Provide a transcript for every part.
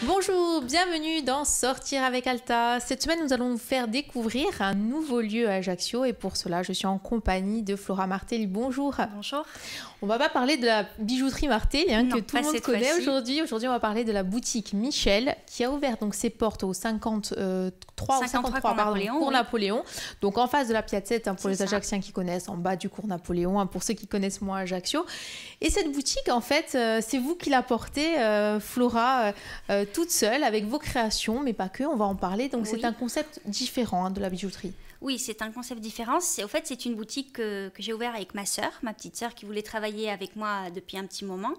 Bonjour, bienvenue dans Sortir avec Alta. Cette semaine, nous allons vous faire découvrir un nouveau lieu à Ajaccio et pour cela, je suis en compagnie de Flora Martelli. Bonjour. Bonjour. On va pas parler de la bijouterie Martelli que tout le monde connaît aujourd'hui. Aujourd'hui, on va parler de la boutique Michel qui a ouvert donc ses portes au 53 cours Napoléon. Donc en face de la Piazzetta pour les Ajacciens qui connaissent, en bas du cours Napoléon pour ceux qui connaissent moins Ajaccio. Et cette boutique, en fait, c'est vous qui la portez, Flora, toute seule avec vos créations, mais pas que, on va en parler. Donc c'est un concept différent de la bijouterie. Oui, c'est un concept différent. En fait, c'est une boutique que j'ai ouverte avec ma sœur, ma petite sœur qui voulait travailler avec moi depuis un petit moment.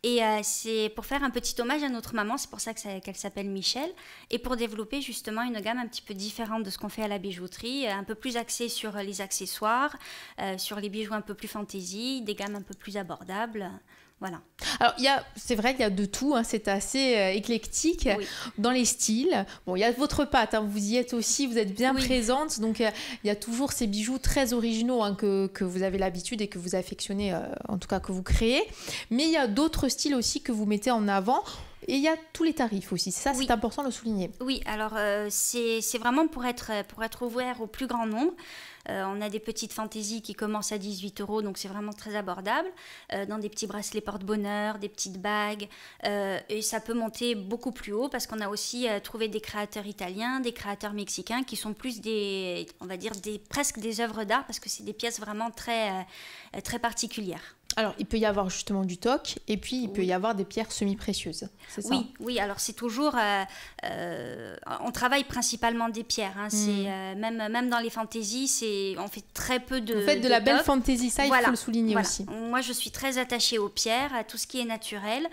Et c'est pour faire un petit hommage à notre maman, c'est pour ça qu'elle s'appelle Michel. Et pour développer justement une gamme un petit peu différente de ce qu'on fait à la bijouterie, un peu plus axée sur les accessoires, sur les bijoux un peu plus fantaisie, des gammes un peu plus abordables. Voilà. Alors, c'est vrai qu'il y a de tout, c'est assez éclectique dans les styles. Bon, il y a votre patte, vous y êtes aussi, vous êtes bien présente. Donc, il y a toujours ces bijoux très originaux que vous avez l'habitude et que vous affectionnez, en tout cas que vous créez. Mais il y a d'autres styles aussi que vous mettez en avant. Et il y a tous les tarifs aussi, ça c'est important de le souligner. Oui, alors c'est vraiment pour être ouvert au plus grand nombre. On a des petites fantaisies qui commencent à 18 €, donc c'est vraiment très abordable, dans des petits bracelets porte-bonheur, des petites bagues, et ça peut monter beaucoup plus haut parce qu'on a aussi trouvé des créateurs italiens, des créateurs mexicains qui sont plus on va dire presque des œuvres d'art parce que c'est des pièces vraiment très, très particulières. Alors, il peut y avoir justement du toc et puis il peut y avoir des pierres semi-précieuses, c'est ça? Oui, alors c'est toujours... on travaille principalement des pierres, même dans les fantaisies, on fait très peu de... Vous faites de la belle fantaisie, ça il faut le souligner aussi. Moi je suis très attachée aux pierres, à tout ce qui est naturel.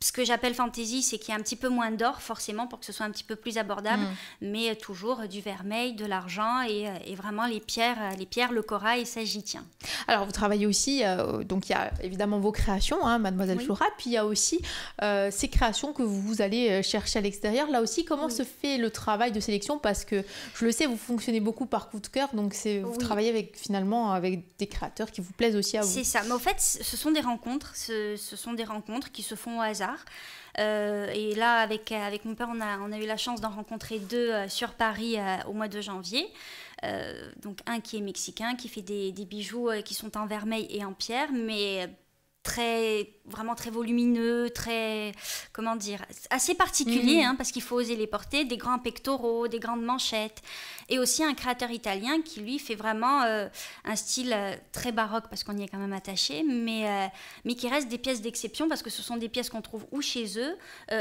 Ce que j'appelle fantaisie, c'est qu'il y a un petit peu moins d'or, forcément, pour que ce soit un petit peu plus abordable, mais toujours du vermeil, de l'argent et vraiment les pierres, le corail, ça j'y tiens. Alors, vous travaillez aussi, donc il y a évidemment vos créations, Mademoiselle Flora, puis il y a aussi ces créations que vous allez chercher à l'extérieur. Là aussi, comment se fait le travail de sélection? Parce que, je le sais, vous fonctionnez beaucoup par coup de cœur, donc vous travaillez finalement avec des créateurs qui vous plaisent aussi à vous. C'est ça, mais en fait, ce sont des rencontres, qui se font au hasard. Et là, avec mon père, on a eu la chance d'en rencontrer deux sur Paris au mois de janvier. Donc un qui est mexicain, qui fait des bijoux qui sont en vermeil et en pierre, mais vraiment très volumineux, assez particulier, parce qu'il faut oser les porter, des grands pectoraux, des grandes manchettes, et aussi un créateur italien qui lui fait vraiment un style très baroque parce qu'on y est quand même attaché, mais qui reste des pièces d'exception parce que ce sont des pièces qu'on trouve ou chez eux,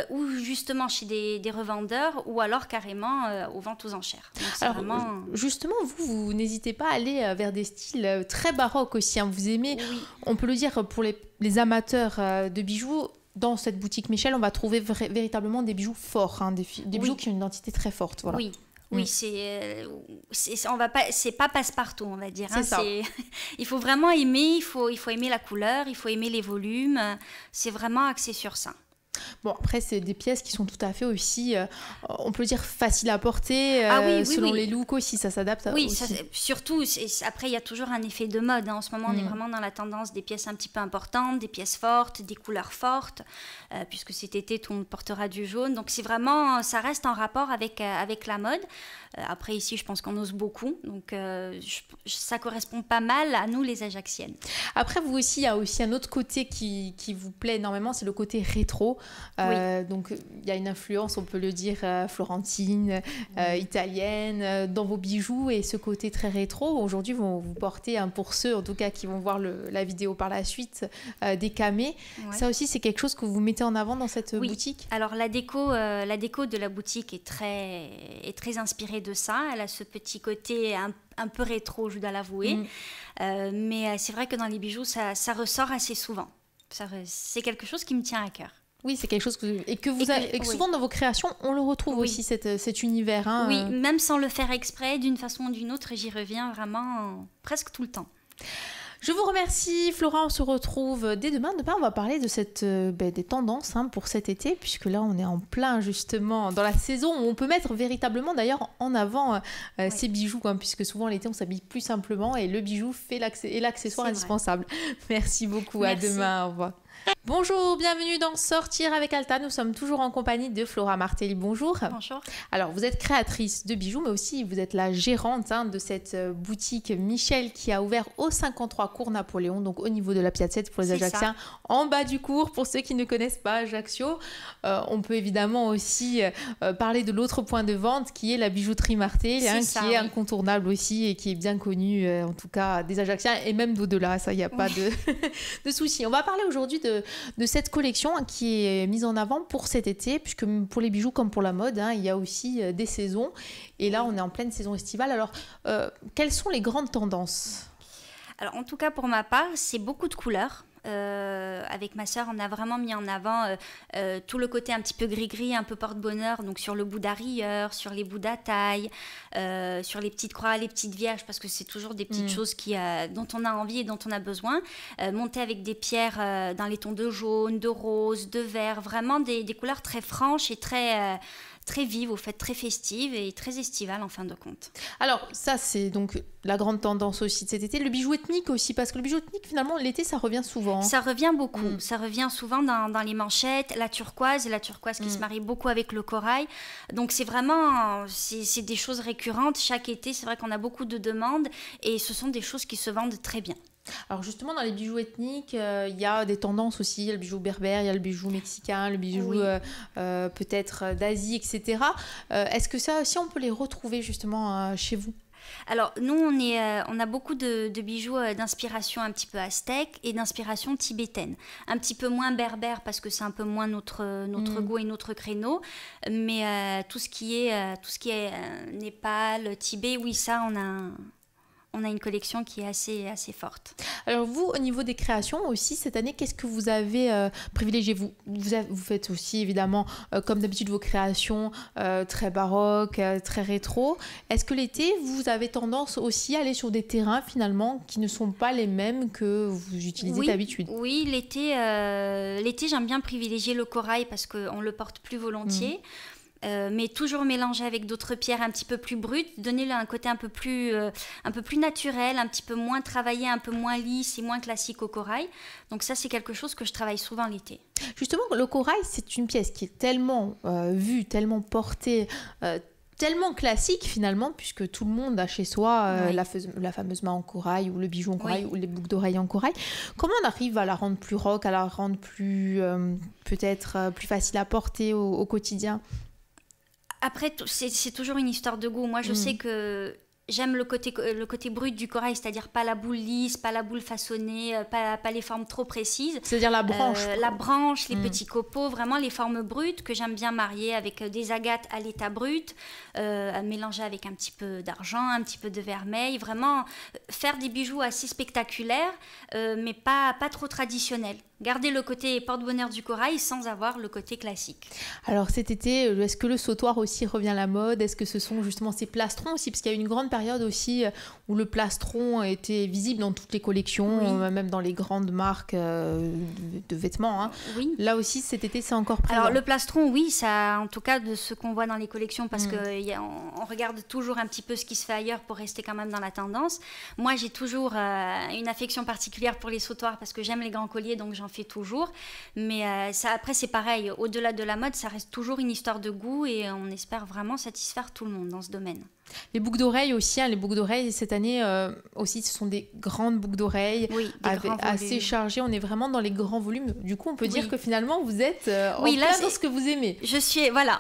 ou justement chez des revendeurs, ou alors carrément aux ventes aux enchères. Donc, alors justement, vous n'hésitez pas à aller vers des styles très baroques aussi, vous aimez, on peut le dire pour les amateurs de bijoux. Dans cette boutique Michel, on va trouver véritablement des bijoux forts, des bijoux qui ont une identité très forte. Voilà. Oui, c'est pas passe-partout, on va dire. Il faut vraiment aimer, il faut aimer la couleur, il faut aimer les volumes. C'est vraiment axé sur ça. Bon, après, c'est des pièces qui sont tout à fait aussi, on peut dire, faciles à porter, selon les looks aussi, ça s'adapte aussi. Surtout, après, il y a toujours un effet de mode. En ce moment, on est vraiment dans la tendance des pièces un petit peu importantes, des pièces fortes, des couleurs fortes, puisque cet été, tout le monde portera du jaune. Donc, c'est vraiment, ça reste en rapport avec la mode. Après, ici, je pense qu'on ose beaucoup. Donc, ça correspond pas mal à nous, les Ajacciennes. Après, vous aussi, il y a aussi un autre côté qui vous plaît énormément, c'est le côté rétro. Donc il y a une influence, on peut le dire, florentine, italienne dans vos bijoux, et ce côté très rétro. Aujourd'hui, vous portez, pour ceux en tout cas qui vont voir la vidéo par la suite, des camées. Ça aussi, c'est quelque chose que vous mettez en avant dans cette boutique? Alors la déco de la boutique est très inspirée de ça. Elle a ce petit côté un peu rétro, je dois l'avouer. Mais c'est vrai que dans les bijoux, ça ressort assez souvent. C'est quelque chose qui me tient à cœur. Oui, c'est quelque chose que souvent dans vos créations, on le retrouve aussi, cet univers. Oui, même sans le faire exprès, d'une façon ou d'une autre, j'y reviens vraiment presque tout le temps. Je vous remercie, Flora. On se retrouve dès demain. Demain, on va parler de des tendances pour cet été, puisque là, on est en plein, justement, dans la saison où on peut mettre véritablement, d'ailleurs, en avant ces bijoux, puisque souvent, l'été, on s'habille plus simplement et le bijou est l'accessoire indispensable. Merci beaucoup. À demain. Au revoir. Bonjour, bienvenue dans Sortir avec Alta. Nous sommes toujours en compagnie de Flora Martelly. Bonjour. Bonjour. Alors, vous êtes créatrice de bijoux, mais aussi vous êtes la gérante de cette boutique Michel qui a ouvert au 53 cours Napoléon, donc au niveau de la Piazzetta pour les Ajacciens, en bas du cours pour ceux qui ne connaissent pas Ajaccio. On peut évidemment aussi parler de l'autre point de vente qui est la bijouterie Martelly, qui est incontournable aussi et qui est bien connue, en tout cas des Ajacciens et même d'au-delà. Ça, il n'y a pas de souci. On va parler aujourd'hui de cette collection qui est mise en avant pour cet été, puisque pour les bijoux comme pour la mode, il y a aussi des saisons. Et là, on est en pleine saison estivale. Alors, quelles sont les grandes tendances ? Alors, en tout cas, pour ma part, c'est beaucoup de couleurs. Avec ma sœur, on a vraiment mis en avant tout le côté un petit peu gris-gris, un peu porte-bonheur, donc sur le bout d'arrière, sur les bouts d'attaille, sur les petites croix, les petites vierges, parce que c'est toujours des petites choses dont on a envie et dont on a besoin. Monter avec des pierres dans les tons de jaune, de rose, de vert, vraiment des couleurs très franches et très vive, au fait, très festive et très estivale en fin de compte. Alors ça, c'est donc la grande tendance aussi de cet été. Le bijou ethnique aussi, parce que le bijou ethnique, finalement, l'été, ça revient souvent. Ça revient beaucoup. Ça revient souvent dans les manchettes, la turquoise qui se marie beaucoup avec le corail. Donc c'est vraiment, c'est des choses récurrentes. Chaque été, c'est vrai qu'on a beaucoup de demandes et ce sont des choses qui se vendent très bien. Alors justement, dans les bijoux ethniques, il y a des tendances aussi. Il y a le bijou berbère, il y a le bijou mexicain, le bijou peut-être d'Asie, etc. Est-ce que ça aussi, on peut les retrouver justement chez vous ? Alors, nous, on a beaucoup de bijoux d'inspiration un petit peu aztèque et d'inspiration tibétaine. Un petit peu moins berbère parce que c'est un peu moins notre goût et notre créneau. Mais tout ce qui est Népal, Tibet, oui, ça, on a une collection qui est assez forte. Alors vous, au niveau des créations aussi, cette année, qu'est-ce que vous avez privilégié ? Vous faites aussi, évidemment, comme d'habitude, vos créations très baroques, très rétro. Est-ce que l'été, vous avez tendance aussi à aller sur des terrains, finalement, qui ne sont pas les mêmes que vous utilisez d'habitude ? Oui, l'été, j'aime bien privilégier le corail parce qu'on le porte plus volontiers. Mais toujours mélanger avec d'autres pierres un petit peu plus brutes, donner un côté un peu plus naturel, un petit peu moins travaillé, un peu moins lisse et moins classique au corail. Donc ça, c'est quelque chose que je travaille souvent l'été. Justement, le corail, c'est une pièce qui est tellement vue, tellement portée, tellement classique finalement, puisque tout le monde a chez soi la fameuse main en corail ou le bijou en corail ou les boucles d'oreilles en corail. Comment on arrive à la rendre plus rock, à la rendre plus peut-être plus facile à porter au quotidien ? Après, c'est toujours une histoire de goût. Moi, je sais que j'aime le côté brut du corail, c'est-à-dire pas la boule lisse, pas la boule façonnée, pas les formes trop précises. C'est-à-dire la branche. La branche, les petits copeaux, vraiment les formes brutes que j'aime bien marier avec des agates à l'état brut, mélanger avec un petit peu d'argent, un petit peu de vermeil. Vraiment faire des bijoux assez spectaculaires, mais pas trop traditionnels. Garder le côté porte-bonheur du corail sans avoir le côté classique. Alors cet été, est-ce que le sautoir aussi revient à la mode ? Est-ce que ce sont justement ces plastrons aussi ? Parce qu'il y a eu une grande période aussi où le plastron était visible dans toutes les collections, même dans les grandes marques de vêtements. Oui. Là aussi, cet été, c'est encore présent. Alors le plastron, oui, ça, en tout cas de ce qu'on voit dans les collections, parce qu'on regarde toujours un petit peu ce qui se fait ailleurs pour rester quand même dans la tendance. Moi, j'ai toujours une affection particulière pour les sautoirs parce que j'aime les grands colliers, donc j'en fais toujours, mais ça, après c'est pareil, au-delà de la mode, ça reste toujours une histoire de goût et on espère vraiment satisfaire tout le monde dans ce domaine. Les boucles d'oreilles aussi, les boucles d'oreilles cette année aussi, ce sont des grandes boucles d'oreilles assez chargées, on est vraiment dans les grands volumes, du coup on peut dire que finalement vous êtes en plein dans ce que vous aimez.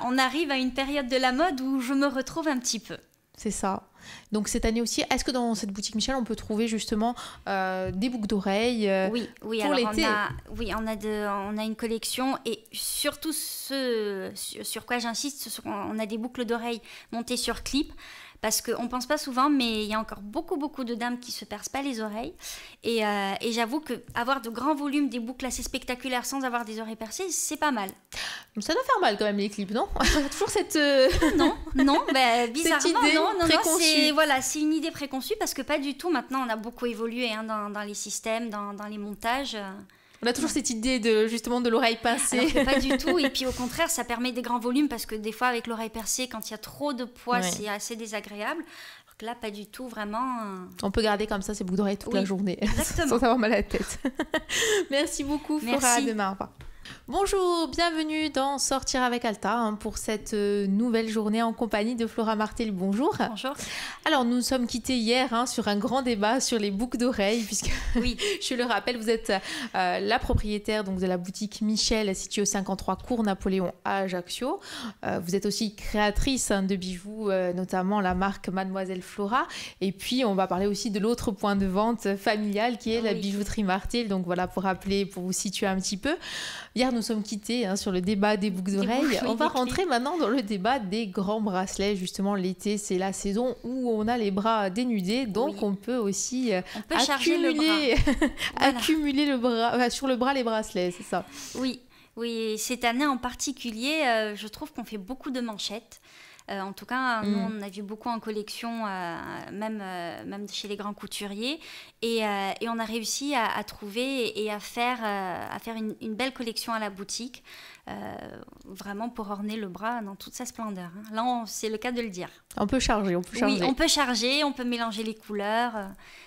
On arrive à une période de la mode où je me retrouve un petit peu. C'est ça. Donc cette année aussi, est-ce que dans cette boutique Michel, on peut trouver justement des boucles d'oreilles pour l'été ? On a une collection et surtout sur quoi j'insiste, on a des boucles d'oreilles montées sur clip. Parce qu'on ne pense pas souvent, mais il y a encore beaucoup de dames qui ne se percent pas les oreilles. Et j'avoue qu'avoir de grands volumes, des boucles assez spectaculaires sans avoir des oreilles percées, c'est pas mal. Ça doit faire mal quand même les clips, non ? Toujours cette... Non, bizarrement, cette idée préconçue. C'est une idée préconçue parce que pas du tout. Maintenant, on a beaucoup évolué dans les systèmes, dans les montages. On a toujours cette idée de l'oreille pincée. Alors que pas du tout. Et puis au contraire, ça permet des grands volumes parce que des fois, avec l'oreille percée, quand il y a trop de poids, c'est assez désagréable. que là, pas du tout, vraiment. On peut garder comme ça ces boucles d'oreilles toute la journée, sans avoir mal à la tête. Merci beaucoup, Flora. À demain. Au revoir. Bonjour, bienvenue dans Sortir avec Alta pour cette nouvelle journée en compagnie de Flora Martel. Bonjour. Bonjour. Alors nous nous sommes quittés hier sur un grand débat sur les boucles d'oreilles puisque je le rappelle, vous êtes la propriétaire donc, de la boutique Michel située au 53 Cours Napoléon à Ajaccio. Vous êtes aussi créatrice de bijoux, notamment la marque Mademoiselle Flora. Et puis on va parler aussi de l'autre point de vente familial qui est la bijouterie Martel. Donc voilà, pour rappeler, pour vous situer un petit peu. Hier, nous sommes quittés sur le débat des boucles d'oreilles. On va rentrer maintenant dans le débat des grands bracelets. Justement, l'été, c'est la saison où on a les bras dénudés. Donc, on peut aussi accumuler le bras, sur le bras les bracelets, c'est ça? Oui, cette année en particulier, je trouve qu'on fait beaucoup de manchettes. En tout cas, nous, on a vu beaucoup en collection, même chez les grands couturiers. Et on a réussi à trouver et à faire une belle collection à la boutique, vraiment pour orner le bras dans toute sa splendeur. Là, c'est le cas de le dire. On peut charger. Oui, on peut charger, on peut mélanger les couleurs.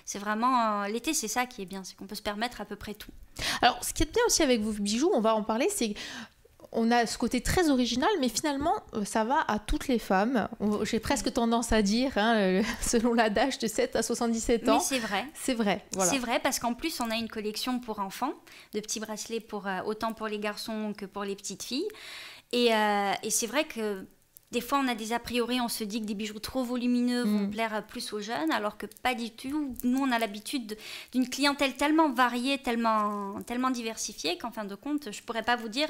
C'est vraiment... l'été, c'est ça qui est bien, c'est qu'on peut se permettre à peu près tout. Alors, ce qui est bien aussi avec vos bijoux, on va en parler, c'est... On a ce côté très original, mais finalement, ça va à toutes les femmes. J'ai presque tendance à dire, selon l'adage, de 7 à 77 ans. Mais c'est vrai. C'est vrai, voilà. C'est vrai, parce qu'en plus, on a une collection pour enfants, de petits bracelets autant pour les garçons que pour les petites filles. Et c'est vrai que des fois, on a des a priori, on se dit que des bijoux trop volumineux vont plaire plus aux jeunes, alors que pas du tout. Nous, on a l'habitude d'une clientèle tellement variée, tellement diversifiée, qu'en fin de compte, je pourrais pas vous dire...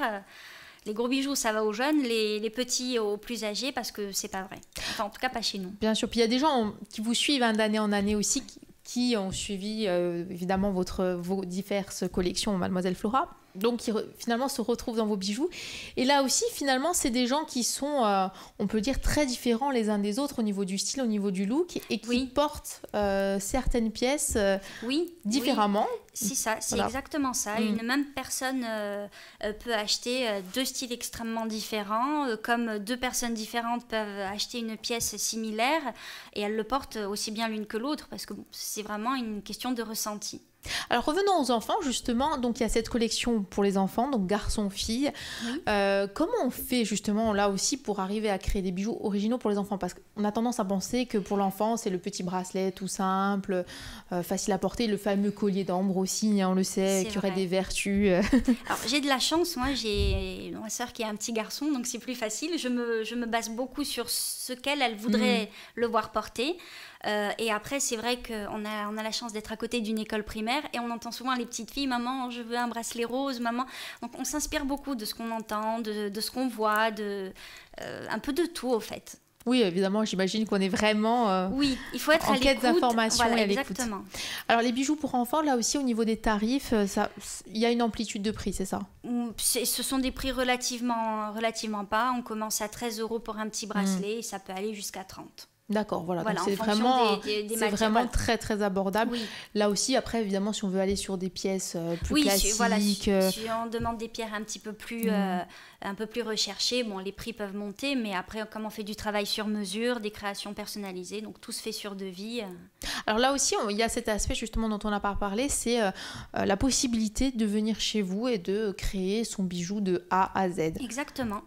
les gros bijoux, ça va aux jeunes, les petits aux plus âgés, parce que c'est pas vrai. Enfin, en tout cas, pas chez nous. Bien sûr. Puis il y a des gens qui vous suivent d'année en année aussi, qui ont suivi évidemment vos diverses collections Mademoiselle Flora. Donc, qui finalement se retrouvent dans vos bijoux. Et là aussi, finalement, c'est des gens qui sont, on peut dire, très différents les uns des autres au niveau du style, au niveau du look, et qui portent certaines pièces différemment. Oui. C'est ça, c'est exactement ça. Une même personne peut acheter deux styles extrêmement différents, comme deux personnes différentes peuvent acheter une pièce similaire, et elles le portent aussi bien l'une que l'autre, parce que c'est vraiment une question de ressenti. Alors revenons aux enfants justement, donc il y a cette collection pour les enfants, donc garçons, filles. Comment on fait justement là aussi pour arriver à créer des bijoux originaux pour les enfants? Parce qu'on a tendance à penser que pour l'enfant c'est le petit bracelet tout simple, facile à porter, le fameux collier d'ambre aussi, on le sait, qui aurait des vertus. Alors j'ai de la chance, moi j'ai ma soeur qui est un petit garçon, donc c'est plus facile. Je me base beaucoup sur ce qu'elle voudrait le voir porter. Et après, c'est vrai qu'on a la chance d'être à côté d'une école primaire et on entend souvent les petites filles, maman, je veux un bracelet rose, maman. Donc on s'inspire beaucoup de ce qu'on entend, de ce qu'on voit, un peu de tout au fait. Oui, évidemment, j'imagine qu'on est vraiment il faut être en quête d'informations et à l'écoute. Exactement. Alors les bijoux pour enfants, là aussi au niveau des tarifs, il y a une amplitude de prix, c'est ça? Ce sont des prix relativement bas. On commence à 13 € pour un petit bracelet et ça peut aller jusqu'à 30. D'accord, voilà. Donc c'est vraiment très très abordable. Oui. Là aussi, après évidemment, si on veut aller sur des pièces plus classiques, si on demande des pierres un petit peu plus un peu plus recherchées, bon, les prix peuvent monter, mais après, comme on fait du travail sur mesure, des créations personnalisées, donc tout se fait sur devis. Alors là aussi, il y a cet aspect justement dont on n'a pas parlé, c'est la possibilité de venir chez vous et de créer son bijou de A à Z. Exactement.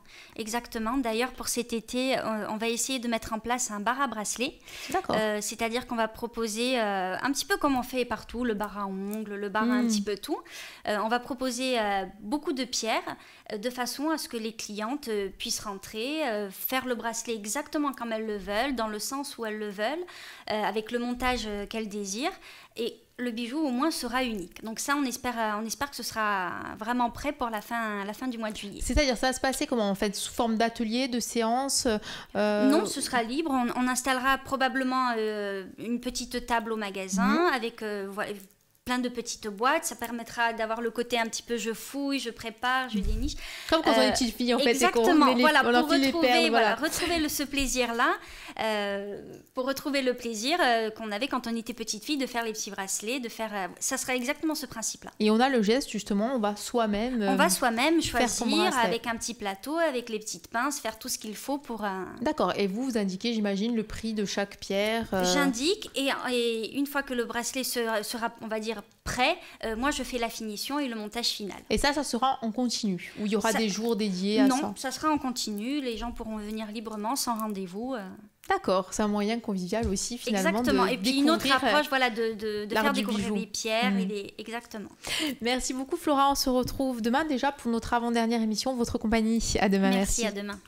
D'ailleurs, pour cet été, on va essayer de mettre en place un bar à bracelet. D'accord. C'est-à-dire qu'on va proposer, un petit peu comme on fait partout, le bar à ongles, le bar à un petit peu tout. On va proposer beaucoup de pierres de façon à ce que les clientes puissent rentrer, faire le bracelet exactement comme elles le veulent, dans le sens où elles le veulent, avec le montage qu'elles désirent. Et le bijou au moins sera unique. Donc ça, on espère que ce sera vraiment prêt pour la fin du mois de juillet. C'est-à-dire, ça va se passer comment en fait? Sous forme d'atelier, de séance Non, ce sera libre. On installera probablement une petite table au magasin avec plein de petites boîtes. Ça permettra d'avoir le côté un petit peu je fouille, je prépare, je déniche. Comme quand on est petite fille en fait. Exactement, et voilà, pour retrouver ce plaisir-là, pour retrouver le plaisir qu'on avait quand on était petite fille de faire les petits bracelets, ça serait exactement ce principe-là. Et on a le geste justement, on va soi-même choisir avec un petit plateau, avec les petites pinces, faire tout ce qu'il faut pour... D'accord, et vous indiquez, j'imagine, le prix de chaque pierre J'indique, et une fois que le bracelet sera, on va dire, prêt, moi je fais la finition et le montage final. Et ça sera en continu, où il y aura des jours dédiés à ça? Non, ça sera en continu, les gens pourront venir librement, sans rendez-vous. D'accord, c'est un moyen convivial aussi finalement. Exactement, et puis une autre approche de faire découvrir les pierres. Exactement. Merci beaucoup Flora, on se retrouve demain déjà pour notre avant-dernière émission, votre compagnie. À demain, merci. À demain.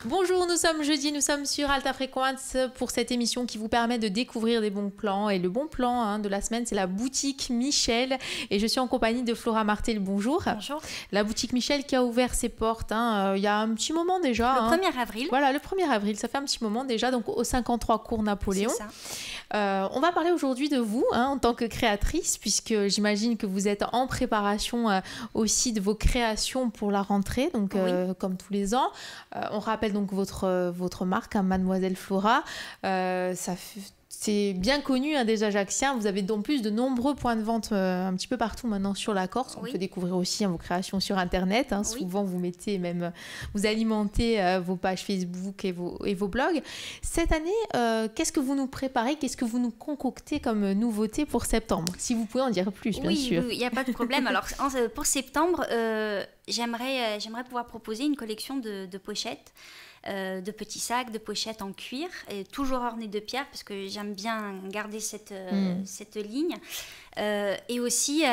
Bonjour, nous sommes jeudi, nous sommes sur Alta Frequenz pour cette émission qui vous permet de découvrir des bons plans. Et le bon plan de la semaine, c'est la boutique Michel. Et je suis en compagnie de Flora Martel. Bonjour. Bonjour. La boutique Michel qui a ouvert ses portes il y a un petit moment déjà. Le 1er avril. Voilà, le 1er avril, ça fait un petit moment déjà, donc au 53 cours Napoléon. C'est ça. On va parler aujourd'hui de vous en tant que créatrice, puisque j'imagine que vous êtes en préparation aussi de vos créations pour la rentrée, donc comme tous les ans. On rappelle donc votre marque, Mademoiselle Flora. C'est bien connu des Ajacciens. Vous avez en plus de nombreux points de vente un petit peu partout maintenant sur la Corse. On peut découvrir aussi vos créations sur Internet. Souvent, vous mettez vous alimentez vos pages Facebook et vos blogs. Cette année, qu'est-ce que vous nous préparez? Qu'est-ce que vous nous concoctez comme nouveauté pour septembre? Si vous pouvez en dire plus, bien sûr. Oui, il n'y a pas de problème. Alors, pour septembre, j'aimerais pouvoir proposer une collection de pochettes. De petits sacs, de pochettes en cuir, et toujours ornés de pierres parce que j'aime bien garder cette ligne. Et aussi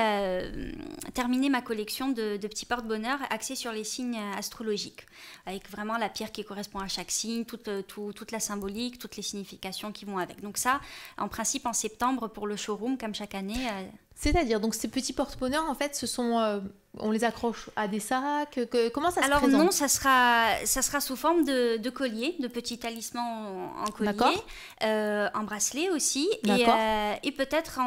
terminer ma collection de petits porte-bonheur axés sur les signes astrologiques, avec vraiment la pierre qui correspond à chaque signe, toute la symbolique, toutes les significations qui vont avec. Donc ça, en principe, en septembre, pour le showroom, comme chaque année... C'est-à-dire, donc ces petits porte-bonheur, en fait, on les accroche à des sacs. Comment ça se présente? Alors non, ça sera sous forme de collier, de petits talismans en collier, en bracelet aussi, et peut-être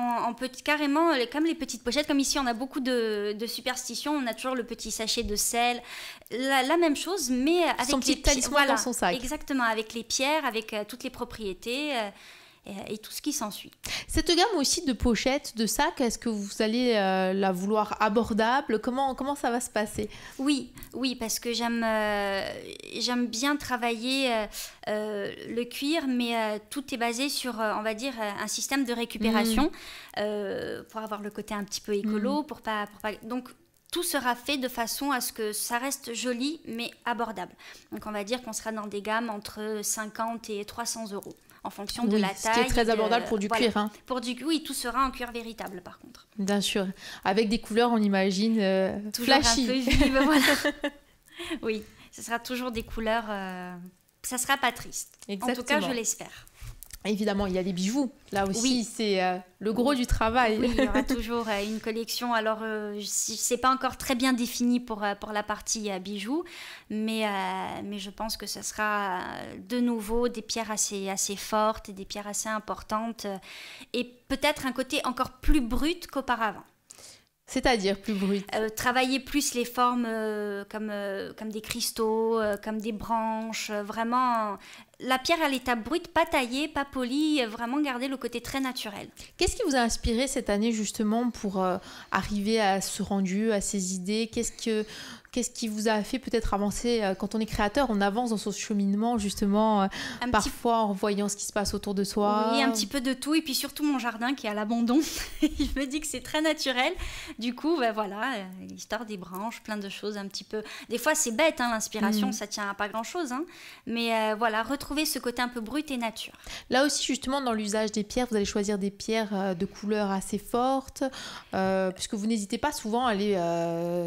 carrément comme les petites pochettes. Comme ici, on a beaucoup de superstitions. On a toujours le petit sachet de sel, la même chose, mais avec son petit talisman dans son sac. Exactement, avec les pierres, avec toutes les propriétés. Et tout ce qui s'ensuit. Cette gamme aussi de pochettes, de sacs, est-ce que vous allez la vouloir abordable? Comment ça va se passer? Oui, parce que j'aime bien travailler le cuir, mais tout est basé sur, on va dire, un système de récupération pour avoir le côté un petit peu écolo, pour pas... Donc, tout sera fait de façon à ce que ça reste joli, mais abordable. Donc, on va dire qu'on sera dans des gammes entre 50 et 300 euros. En fonction de la taille. Ce qui est très abordable pour du cuir. Oui, tout sera en cuir véritable par contre. Bien sûr. Avec des couleurs, on imagine, flashy. Un peu vives, voilà. Oui, ce sera toujours des couleurs... ça ne sera pas triste. Exactement. En tout cas, je l'espère. Évidemment, il y a les bijoux. Là aussi, c'est le gros du travail. Oui, il y aura toujours une collection. Alors, c'est pas encore très bien défini pour la partie bijoux, mais je pense que ce sera de nouveau des pierres assez fortes et des pierres assez importantes et peut-être un côté encore plus brut qu'auparavant. C'est-à-dire plus brut. Travailler plus les formes comme des cristaux, comme des branches, vraiment la pierre à l'état brut, pas taillée, pas polie, vraiment garder le côté très naturel. Qu'est-ce qui vous a inspiré cette année justement pour arriver à ce rendu, à ces idées? Qu'est-ce qui vous a fait peut-être avancer? Quand on est créateur, on avance dans son cheminement justement, parfois en voyant ce qui se passe autour de soi. Oui, un petit peu de tout, et puis surtout mon jardin qui est à l'abandon. Je me dis que c'est très naturel. Du coup, voilà, l'histoire des branches, plein de choses un petit peu... Des fois, c'est bête, l'inspiration, ça tient à pas grand-chose. Mais voilà, retrouver ce côté un peu brut et nature. Là aussi, justement, dans l'usage des pierres, vous allez choisir des pierres de couleurs assez fortes, puisque vous n'hésitez pas souvent à aller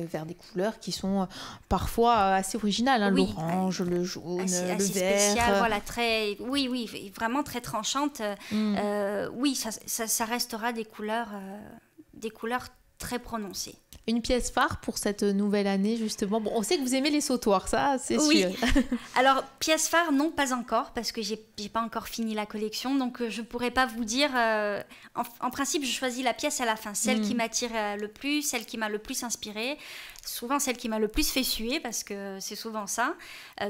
vers des couleurs qui sont parfois assez originales, l'orange, le jaune, le vert. Spécial, voilà, vraiment très tranchante. Oui, ça restera des couleurs très prononcée. Une pièce phare pour cette nouvelle année, justement. Bon, on sait que vous aimez les sautoirs, ça, c'est oui. sûr. Alors, pièce phare, non, pas encore, parce que j'ai pas encore fini la collection, donc je pourrais pas vous dire. En principe, je choisis la pièce à la fin, celle qui m'attire le plus, celle qui m'a le plus inspirée, souvent celle qui m'a le plus fait suer, parce que c'est souvent ça.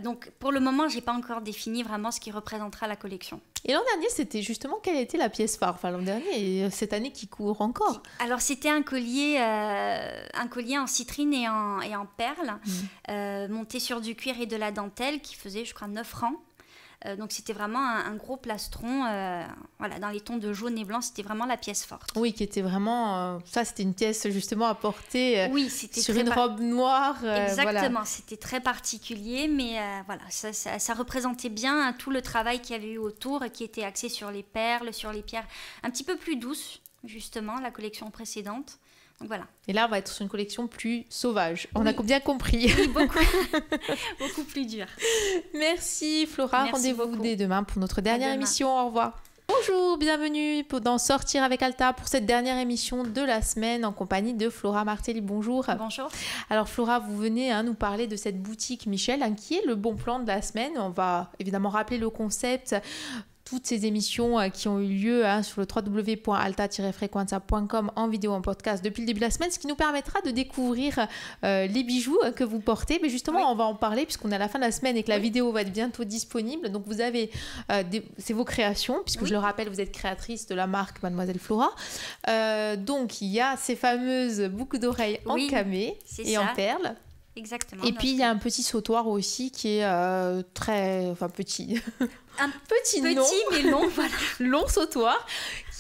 Donc, pour le moment, j'ai pas encore défini vraiment ce qui représentera la collection. Et l'an dernier, c'était justement quelle était la pièce phare? Enfin, l'an dernier et cette année qui court encore. Alors, c'était un collier en citrine et en perles, monté sur du cuir et de la dentelle, qui faisait, je crois, 9 francs. Donc, c'était vraiment un gros plastron, voilà, dans les tons de jaune et blanc, c'était vraiment la pièce forte. Oui, qui était vraiment... ça, c'était une pièce, justement, à porter oui, sur une robe noire. Exactement, voilà. C'était très particulier, mais voilà, ça représentait bien tout le travail qu'il y avait eu autour, qui était axé sur les perles, sur les pierres un petit peu plus douces, justement, la collection précédente. Donc voilà. Et là, on va être sur une collection plus sauvage. On a bien compris. Oui, beaucoup. Beaucoup plus dur. Merci Flora. Merci Rendez-vous beaucoup. dès demain pour notre dernière émission. Au revoir. Bonjour, bienvenue dans Sortir avec Alta pour cette dernière émission de la semaine en compagnie de Flora Martelly. Bonjour. Bonjour. Alors Flora, vous venez nous parler de cette boutique Michel, qui est le bon plan de la semaine. On va évidemment rappeler le concept. Toutes ces émissions qui ont eu lieu sur le www.alta-frequenza.com en vidéo, en podcast depuis le début de la semaine, ce qui nous permettra de découvrir les bijoux que vous portez. Mais justement, on va en parler puisqu'on est à la fin de la semaine et que la vidéo va être bientôt disponible. Donc, vous avez, c'est vos créations, puisque je le rappelle, vous êtes créatrice de la marque Mademoiselle Flora. Donc, il y a ces fameuses boucles d'oreilles en camé et en perles. Exactement. Et puis, il y a un petit sautoir aussi qui est petit. Un petit mais long, voilà. Long sautoir,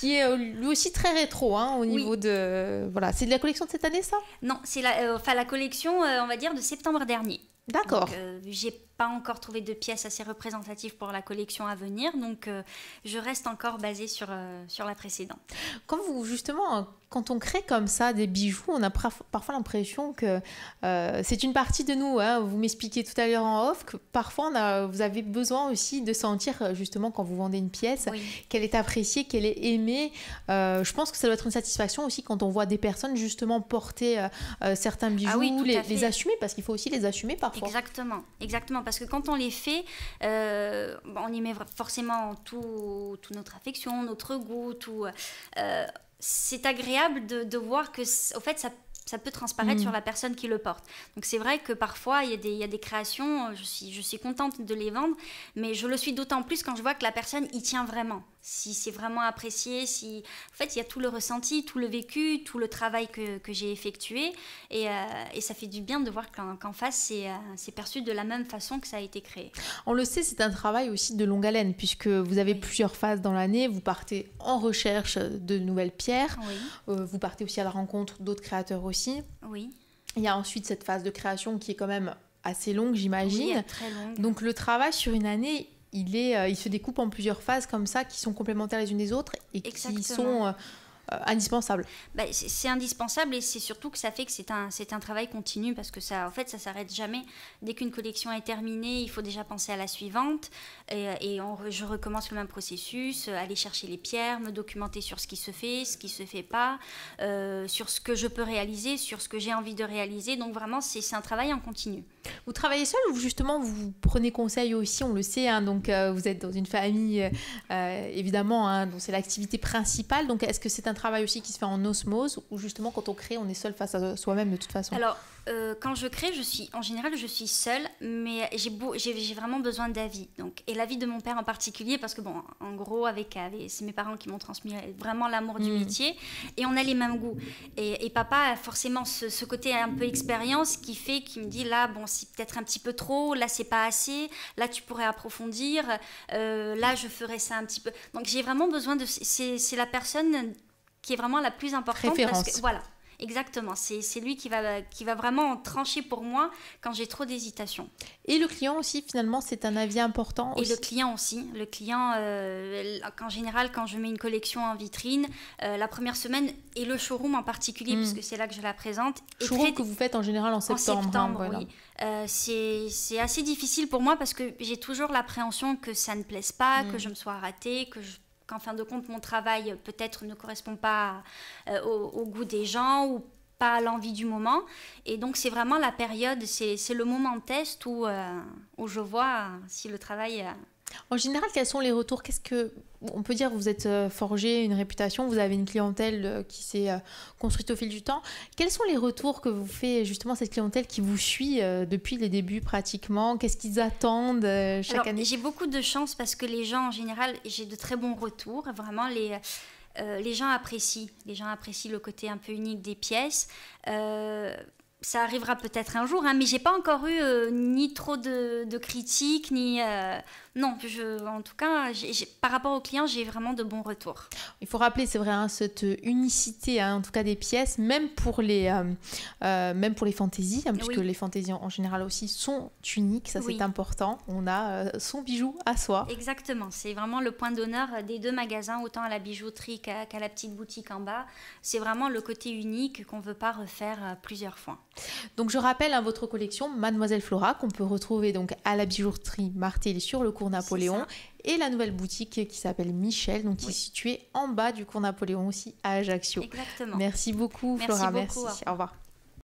qui est lui aussi très rétro au niveau de... Voilà, c'est de la collection de cette année, ça? Non, c'est la collection, on va dire, de septembre dernier. D'accord. J'ai pas encore trouvé de pièces assez représentatives pour la collection à venir, donc je reste encore basée sur la précédente. Quand on crée comme ça des bijoux, on a parfois l'impression que c'est une partie de nous. Vous m'expliquiez tout à l'heure en off que parfois vous avez besoin aussi de sentir justement quand vous vendez une pièce qu'elle est appréciée, qu'elle est aimée. Je pense que ça doit être une satisfaction aussi quand on voit des personnes justement porter certains bijoux, les assumer, parce qu'il faut aussi les assumer parfois. Exactement. Parce que quand on les fait, on y met forcément tout notre affection, notre goût, tout. C'est agréable de voir que, au fait, ça peut transparaître sur la personne qui le porte. Donc c'est vrai que parfois il y a des créations, je suis contente de les vendre, mais je le suis d'autant plus quand je vois que la personne y tient vraiment. Si c'est vraiment apprécié, en fait il y a tout le ressenti, tout le vécu, tout le travail que j'ai effectué, et ça fait du bien de voir qu'en face c'est perçu de la même façon que ça a été créé. On le sait, c'est un travail aussi de longue haleine, puisque vous avez plusieurs phases dans l'année. Vous partez en recherche de nouvelles pierres, vous partez aussi à la rencontre d'autres créateurs aussi. Oui. Il y a ensuite cette phase de création qui est quand même assez longue, j'imagine. Oui, très longue. Donc le travail sur une année, il se découpe en plusieurs phases comme ça, qui sont complémentaires les unes des autres et qui sont indispensable. C'est indispensable, et c'est surtout que ça fait que c'est un travail continu, parce que ça s'arrête jamais. Dès qu'une collection est terminée, il faut déjà penser à la suivante, et je recommence le même processus, aller chercher les pierres, me documenter sur ce qui se fait pas, sur ce que je peux réaliser, sur ce que j'ai envie de réaliser. Donc vraiment, c'est un travail en continu. Vous travaillez seul ou justement vous prenez conseil aussi? On le sait, donc vous êtes dans une famille évidemment, dont c'est l'activité principale. Donc est-ce que c'est un travail aussi qui se fait en osmose, ou justement quand on crée, on est seul face à soi-même de toute façon? Alors quand je crée, en général je suis seule, mais j'ai vraiment besoin d'avis. Et l'avis de mon père en particulier, parce que bon, en gros c'est mes parents qui m'ont transmis vraiment l'amour du métier, et on a les mêmes goûts. Et papa a forcément ce côté un peu expérience qui me dit là, bon, c'est peut-être un petit peu trop, là c'est pas assez, là tu pourrais approfondir, là je ferais ça un petit peu. Donc j'ai vraiment besoin c'est la personne qui est vraiment la plus importante. Référence. Parce que, voilà. Exactement, c'est lui qui va vraiment trancher pour moi quand j'ai trop d'hésitation. Et le client aussi, finalement, c'est un avis important aussi. Et le client aussi. Le client, en général, quand je mets une collection en vitrine, la première semaine, et le showroom en particulier, puisque c'est là que je la présente. Showroom que vous faites en général en septembre. En septembre, voilà. Oui. C'est assez difficile pour moi, parce que j'ai toujours l'appréhension que ça ne plaise pas, que je me sois ratée, qu'en fin de compte, mon travail peut-être ne correspond pas au goût des gens, ou pas à l'envie du moment. Et donc, c'est vraiment la période, c'est le moment de test où je vois si le travail... En général, quels sont les retours? On peut dire que vous êtes forgé une réputation, vous avez une clientèle qui s'est construite au fil du temps. Quels sont les retours que vous fait justement cette clientèle qui vous suit depuis les débuts pratiquement? Qu'est-ce qu'ils attendent chaque année? J'ai beaucoup de chance parce que les gens, en général, j'ai de très bons retours. Vraiment, les gens apprécient. Les gens apprécient le côté un peu unique des pièces. Ça arrivera peut-être un jour, hein, mais j'ai pas encore eu ni trop de critiques, ni... non, en tout cas, par rapport aux clients, j'ai vraiment de bons retours. Il faut rappeler, c'est vrai, hein, cette unicité, hein, en tout cas des pièces, même pour les fantaisies, hein, puisque les fantaisies en général aussi sont uniques, ça c'est important. On a son bijou à soi. Exactement, c'est vraiment le point d'honneur des deux magasins, autant à la bijouterie qu'à la petite boutique en bas. C'est vraiment le côté unique qu'on ne veut pas refaire plusieurs fois. Donc je rappelle votre collection Mademoiselle Flora qu'on peut retrouver donc à la bijouterie Martelly sur le cours Napoléon et la nouvelle boutique qui s'appelle Michel, donc qui est située en bas du cours Napoléon aussi à Ajaccio. Exactement. Merci beaucoup Flora, merci. Au revoir.